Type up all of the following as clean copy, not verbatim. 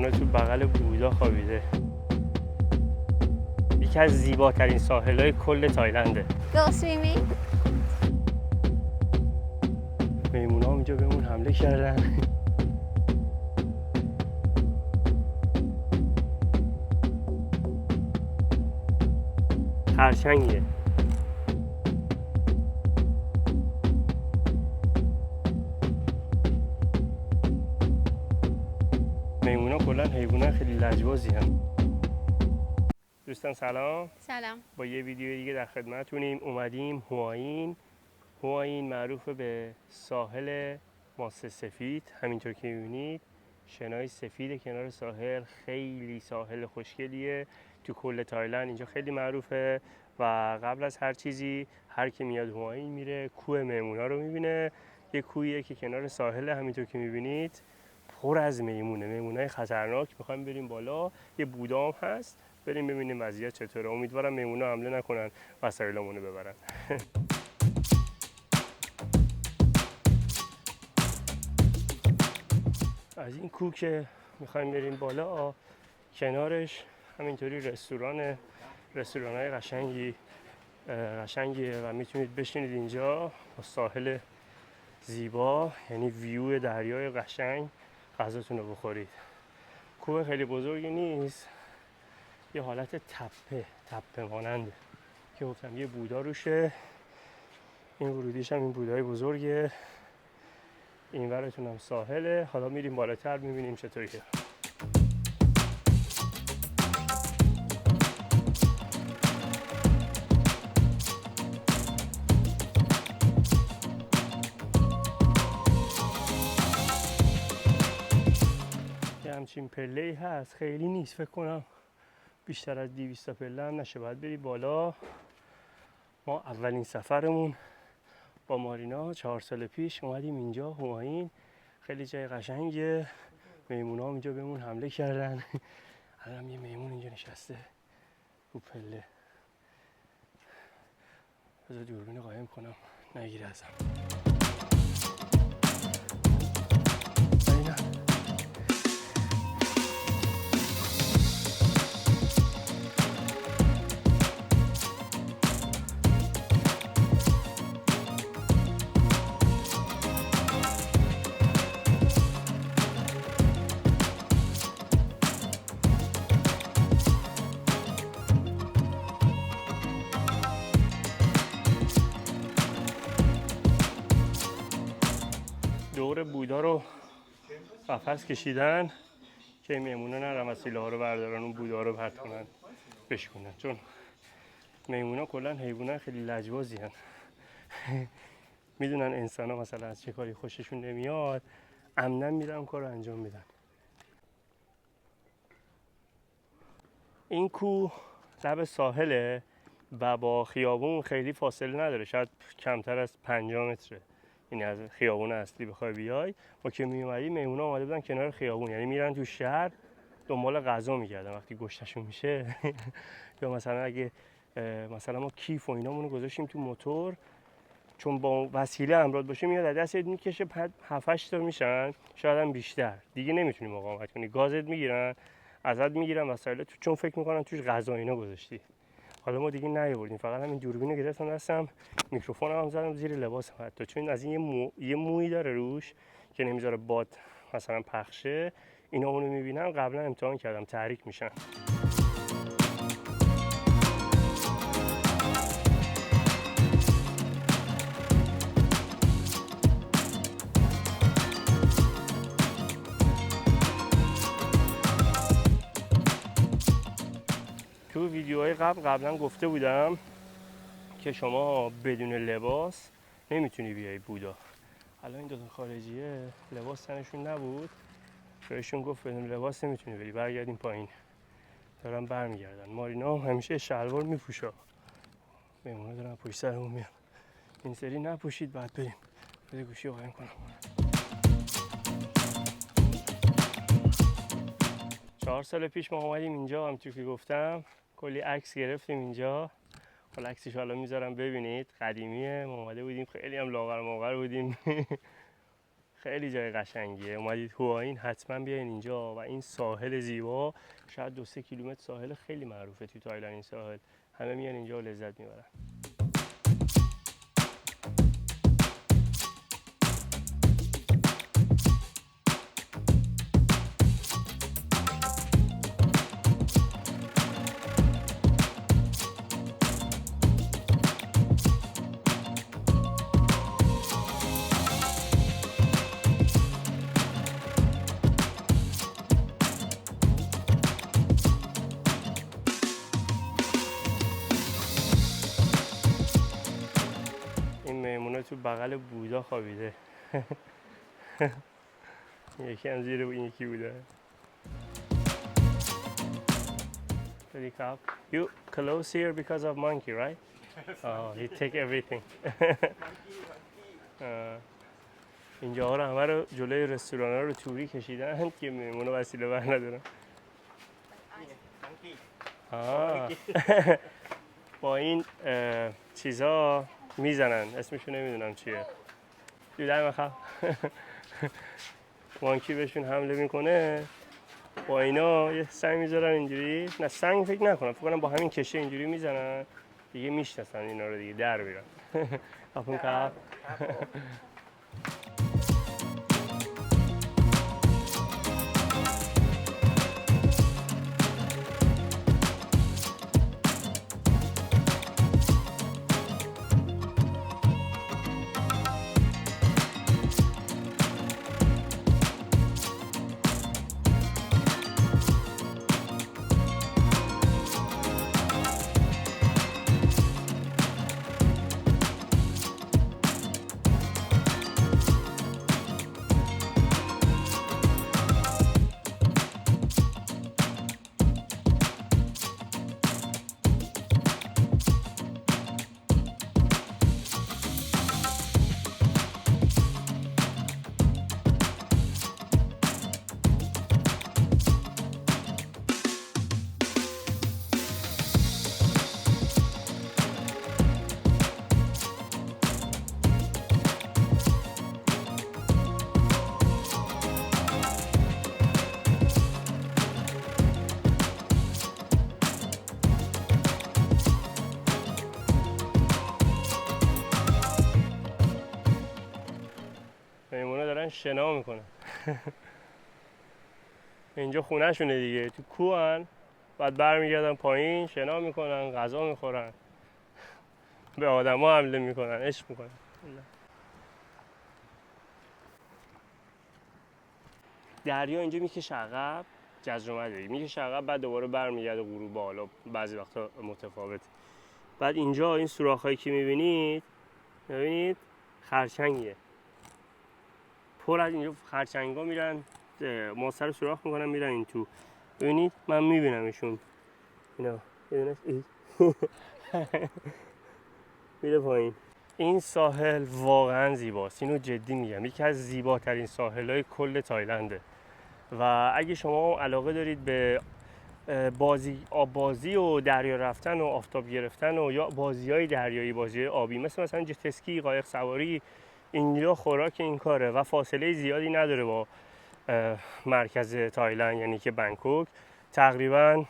میمونه تو بغل بودا خوابیده. یکی از زیباترین ساحل‌های کل تایلنده. Go swimming. میمونا اینجا بهمون حمله کردن. خرچنگیه. میمونا کلا حیوانات خیلی لجبازی هم. دوستان سلام. سلام. با یه ویدیو دیگه در خدمتتونیم. اومدیم هوآیین. هوآیین معروف به ساحل ماست سفید، همینطور که می‌بینید شنای سفید کنار ساحل. خیلی ساحل خوشگلیه، تو کل تایلند اینجا خیلی معروفه. و قبل از هر چیزی هر کی میاد هوآیین میره کوه میمونا رو میبینه. یه کوهیه که کنار ساحل، همینطور که میبینید پر از میمونه، میمونای خطرناک. میخوایم بریم بالا، یه بودا هم هست، بریم ببینیم وضعیت چطوره. امیدوارم میمونا حمله نکنن وسایلمون رو ببرن. از این کوه که میخوایم بریم بالا، کنارش همینطوری رستوران‌های قشنگیه و میتونید بشینید اینجا با ساحل زیبا، یعنی ویو دریای قشنگ، غذاتون رو بخورید. کوه خیلی بزرگی نیست، یه حالت تپه ماننده که گفتم یه بودا روشه. این ورودیش هم این بودای بزرگه، این ورتون هم ساحله. حالا میریم بالاتر میبینیم چطوریه. یه همچین پله‌ای هست، خیلی نیست، فکر کنم بیشتر از 200 تا پله هم نشه، باید بری بالا. ما اولین سفرمون با مارینا 4 سال پیش اومدیم اینجا هوآیین. خیلی جای قشنگیه. میمونا هم اینجا بهمون حمله کردن. الان یه میمون اینجا نشسته رو پله. بذار دوربین قایم کنم نگیره ازم. دور بودا رو قفس کشیدن که میمونا نرم وسیله ها رو بردارن اون بودا رو پرت کنن بشکنن، چون میمونا کلا حیوانات خیلی لجبازی هن. میدونن انسان ها مثلا از چه کاری خوششون نمیاد، عمدن میرن کار رو انجام میدن. این کوه لب ساحله و با خیابون خیلی فاصله نداره، شاید کمتر از 50 متره. این از خیابون اصلی بخوای بیای. ما که میومدیم میمونا اومده بودن کنار خیابون، یعنی میرن تو شهر دنبال غذا میگردن وقتی گشتشون میشه. یا مثلا اگه مثلا ما کیف و اینامونو گذاشتیم تو موتور، چون با وسیله همراه باشه میاد از دستت میکشه، 7-8 تا میشن، شاید هم بیشتر، دیگه نمیتونی مقاومت کنی، گازت میگیرن، ازت میگیرن وسایل تو، چون فکر میکنن توش غذا اینا گذاشتی. حالا ما دیگه نیاوردیم، فقط همین دوربینو گرفتم دستم، میکروفون هم زدم زیر لباسم حتی، چون از این یه مویی داره روش که نمیذاره باد مثلا پخشه. اینا اونو میبینم، قبلا امتحان کردم، تحریک میشن. تو ویدیوهای قبلا گفته بودم که شما بدون لباس نمیتونی بیای بودا. الان این دوتا خارجیه لباس تنشون نبود، بهشون گفت بدون لباس نمیتونی بری، برگردیم پایین. دارن برمیگردن. مارینا همیشه شلوار میپوشه، میمونه دارن پشت سرمون میان. این سری نپوشید، بعد بریم. بده گوشی رو قایم کنم. 4 سال پیش ما اومدیم اینجا، همونطور که گفتم کلی عکس گرفتیم اینجا. حالا عکسش حالا میذارم ببینید، قدیمیه. ما اومده بودیم، خیلی هم لاغر موغر بودیم. خیلی جای قشنگیه. اومدید هوآیین حتما بیاین اینجا و این ساحل زیبا، شاید 2-3 کیلومتر ساحل خیلی معروفه تو تایلند. این ساحل همه میان اینجا و لذت میبرن. میمونه تو بغل بودا خوابیده. یکی هم زیر این یکی بوده. Pretty cool. You close here because of monkey, right? Oh, he take everything. اینجا رو همه رو جلوی رستوران ها رو توری کشیدن که میمونه وسیله بر ندارن. با این چیزا میزنن، اسمشو نمیدونم چیه. دیدم بخواه مانکی بهشون حمله میکنه، با اینا یه سنگ میذارن اینجوری، نه سنگ فکر نکنم، فکر کنم با همین کشه اینجوری میزنن دیگه، میشناسن اینا رو دیگه، در میرن. آپون که میمونه دارن شنا میکنن. اینجا خونه شونه دیگه، تو کوهن، بعد برمیگردن پایین شنا میکنن، غذا میخورن، به آدما حمله میکنن، عشق میکنن. دریا اینجا میکشه عقب، جزیره میکشه عقب، بعد دوباره برمیگرده غروب بالا، بعضی وقتا متفاوته. بعد اینجا این سوراخ‌هایی که میبینید خرچنگیه، پر از اینجا خرچنگا میرن، ماسه رو سوراخ میکنن میرن این تو. ببینید من میبینمشون اینا، ببینید میره پایین. این ساحل واقعا زیباست، اینو جدی میگم، یکی از زیباترین ساحل‌های کل تایلنده. و اگه شما علاقه دارید به آببازی و دریا رفتن و آفتاب گرفتن و یا بازی‌های دریایی، بازی‌های آبی مثلا جت اسکی، قایق سواری، اینجا خوراک این کاره و فاصله زیادی نداره با مرکز تایلند، یعنی که بنکوک. تقریباً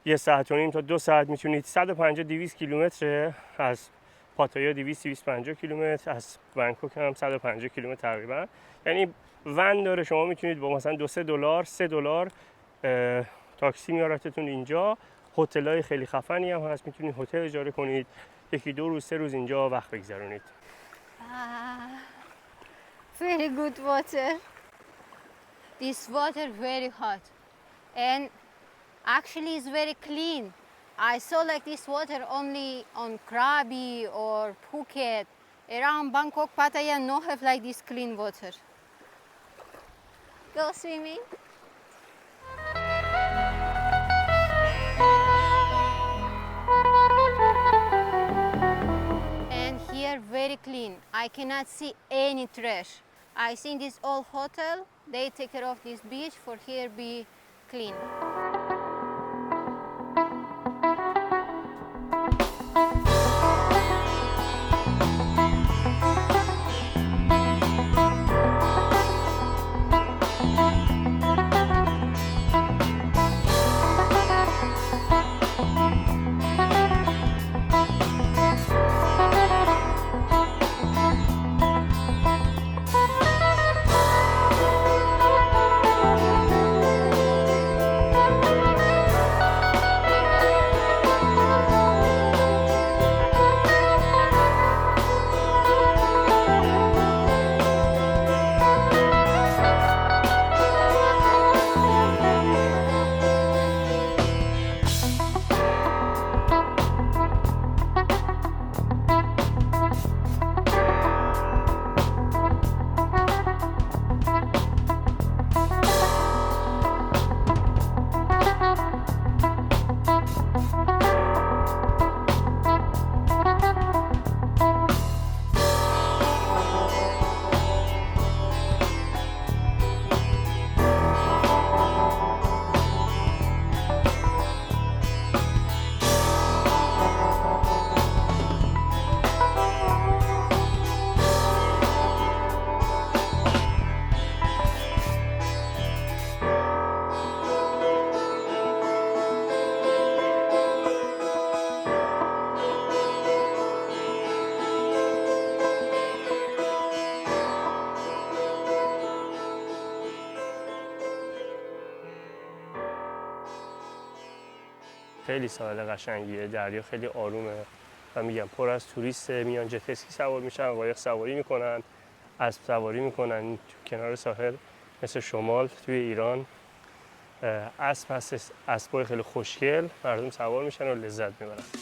1.5 ساعت تا 2 ساعت میتونید. 150-200 کیلومتر از پاتایا، 200-250 کیلومتر از بنکوک هم 150 کیلومتر تقریبا. یعنی ون داره، شما میتونید با مثلا $2-3 تاکسی میارتتون اینجا. هتل‌های خیلی خفنی هم هست، میتونید هتل اجاره کنید، 1-2 روز 3 روز اینجا وقت بگذرونید. Very good water. This water very hot and actually is very clean. I saw like this water only on Krabi or Phuket. Around Bangkok, Pattaya no have like this clean water. Go swimming. And here very clean. I cannot see any trash. I think this old hotel, they take care of this beach for here be clean. خیلی ساحل قشنگیه، دریا خیلی آرومه و میگم پر از توریسته، میان جت اسکی سوار میشن، قایق سواری میکنن، اسب سواری میکنن تو کنار ساحل مثل شمال توی ایران. اسب هست، اسبای خیلی خوشگل، مردم سوار میشن و لذت میبرن.